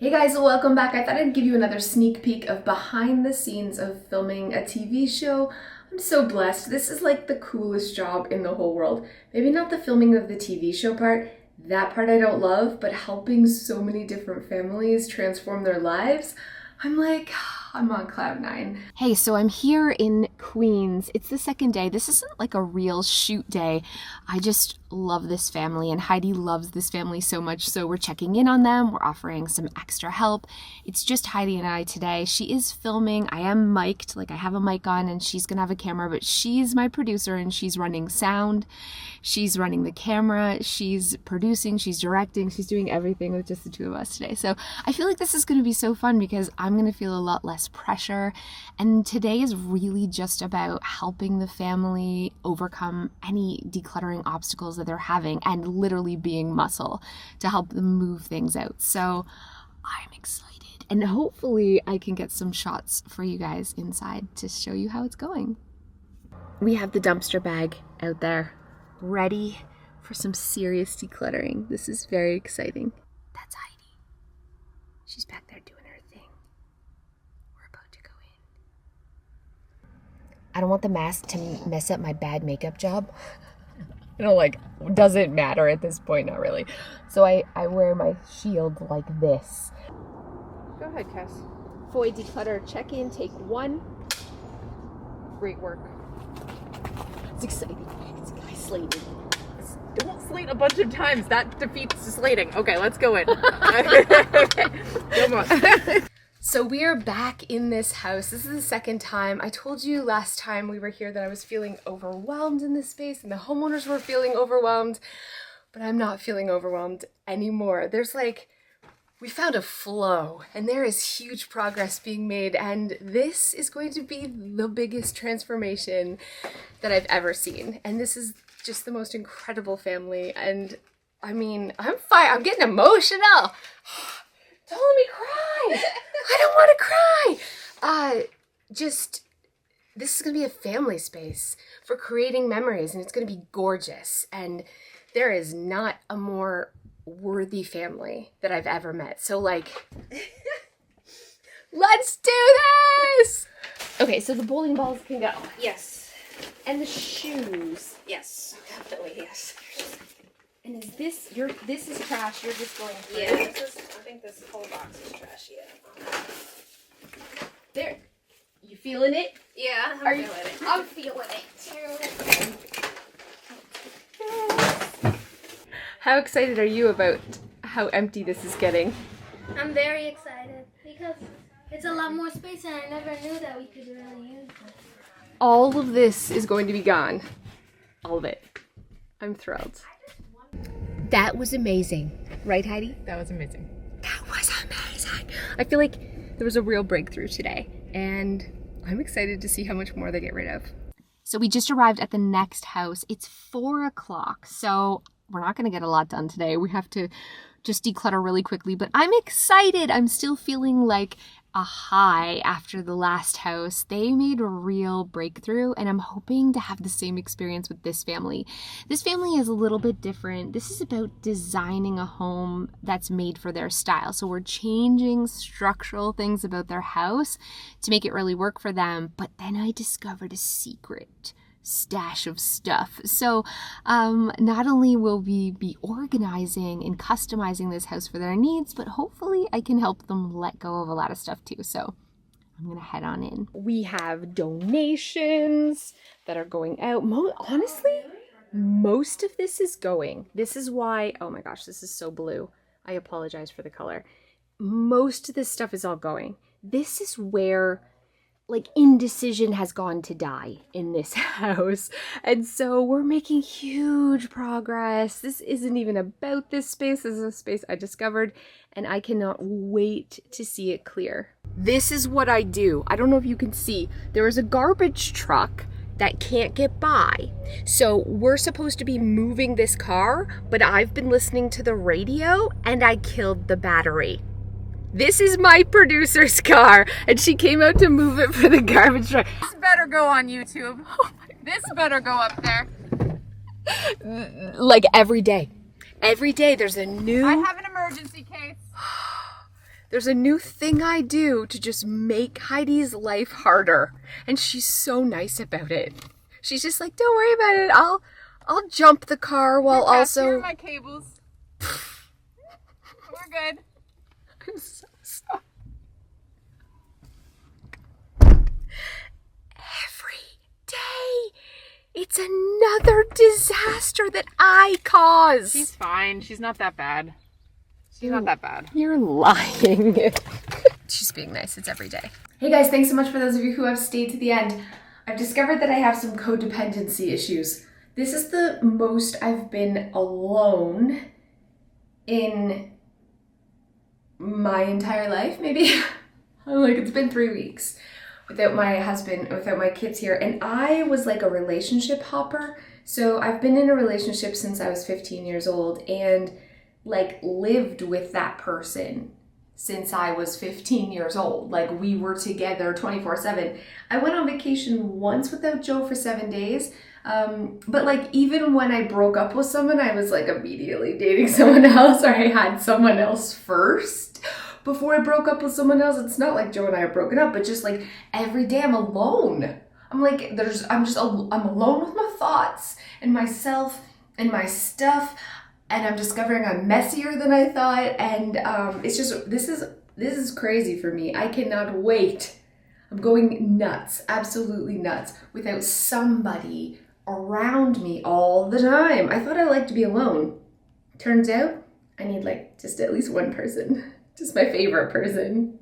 Hey guys, welcome back. I thought I'd give you another sneak peek of behind the scenes of filming a TV show. I'm so blessed. This is like the coolest job in the whole world. Maybe not the filming of the TV show part. That part I don't love, but helping so many different families transform their lives. I'm on cloud nine. Hey, so I'm here in Queens. It's the second day. This isn't like a real shoot day. I just love this family and Heidi loves this family so much. So we're checking in on them. We're offering some extra help. It's just Heidi and I today. She is filming. I am mic'd, like I have a mic on and she's gonna have a camera, but she's my producer and she's running sound. She's running the camera. She's producing, she's directing, she's doing everything with just the two of us today. So I feel like this is gonna be so fun because I'm gonna feel a lot less pressure. And today is really just about helping the family overcome any decluttering obstacles that they're having and literally being muscle to help them move things out. So I'm excited and hopefully I can get some shots for you guys inside to show you how it's going. We have the dumpster bag out there ready for some serious decluttering. This is very exciting. That's Heidi. She's back there doing her thing. We're about to go in. I don't want the mask to mess up my bad makeup job. Doesn't matter at this point, not really. So I wear my shield like this. Go ahead, Cass. Boy declutter, check in, take one. Great work. It's exciting. It's isolated. Don't slate a bunch of times. That defeats the slating. Okay, let's go in. Okay. Come on. So we are back in this house. This is the second time. I told you last time we were here that I was feeling overwhelmed in this space and the homeowners were feeling overwhelmed, but I'm not feeling overwhelmed anymore. We found a flow and there is huge progress being made and this is going to be the biggest transformation that I've ever seen. And this is just the most incredible family and I'm fine. I'm getting emotional. Don't let me cry. I don't want to cry. This is going to be a family space for creating memories and it's going to be gorgeous. And there is not a more worthy family that I've ever met. So let's do this. Okay, so the bowling balls can go. Yes. And the shoes. Yes. Definitely yes. And this is trash. You're just going through. Yeah. I think this whole box is trash. Yeah. There. You feeling it? Yeah. I'm feeling it too. How excited are you about how empty this is getting? I'm very excited because it's a lot more space and I never knew that we could really use it. All of this is going to be gone. All of it. I'm thrilled. That was amazing. Right, Heidi? That was amazing. That was amazing. I feel like there was a real breakthrough today and I'm excited to see how much more they get rid of. So we just arrived at the next house. It's 4 o'clock, so we're not going to get a lot done today. We have to just declutter really quickly, but I'm excited. I'm still feeling like a high after the last house. They made a real breakthrough and I'm hoping to have the same experience with this family. This family is a little bit different. This is about designing a home that's made for their style. So we're changing structural things about their house to make it really work for them. But then I discovered a secret stash of stuff. So not only will we be organizing and customizing this house for their needs, but hopefully I can help them let go of a lot of stuff too. So I'm gonna head on in. We have donations that are going out. Honestly, most of this is going. This is why, oh my gosh, this is so blue. I apologize for the color. Most of this stuff is all going. This is where indecision has gone to die in this house. And so we're making huge progress. This isn't even about this space. This is a space I discovered and I cannot wait to see it clear. This is what I do. I don't know if you can see. There is a garbage truck that can't get by. So we're supposed to be moving this car, but I've been listening to the radio and I killed the battery. This is my producer's car, and she came out to move it for the garbage truck. This better go on YouTube. This better go up there. Every day. Every day there's a new... I have an emergency case. There's a new thing I do to just make Heidi's life harder. And she's so nice about it. She's just like, don't worry about it. I'll jump the car while Here also... are my cables. We're good. I'm so sorry. Every day, it's another disaster that I cause. She's fine. She's not that bad. She's not that bad. You're lying. She's being nice. It's every day. Hey guys, thanks so much for those of you who have stayed to the end. I've discovered that I have some codependency issues. This is the most I've been alone in my entire life, maybe. Like, it's been 3 weeks without my husband, without my kids here. And I was like a relationship hopper. So I've been in a relationship since I was 15 years old and like lived with that person since I was 15 years old. Like, we were together 24/7. I went on vacation once without Joe for 7 days. But like, even when I broke up with someone, I was like immediately dating someone else, or I had someone else first before I broke up with someone else. It's not like Joe and I are broken up, but just like every day I'm alone. I'm like, I'm alone with my thoughts and myself and my stuff. And I'm discovering I'm messier than I thought. And it's just, this is crazy for me. I cannot wait. I'm going nuts, absolutely nuts, without somebody around me all the time. I thought I liked to be alone. Turns out I need like just at least one person, just my favorite person.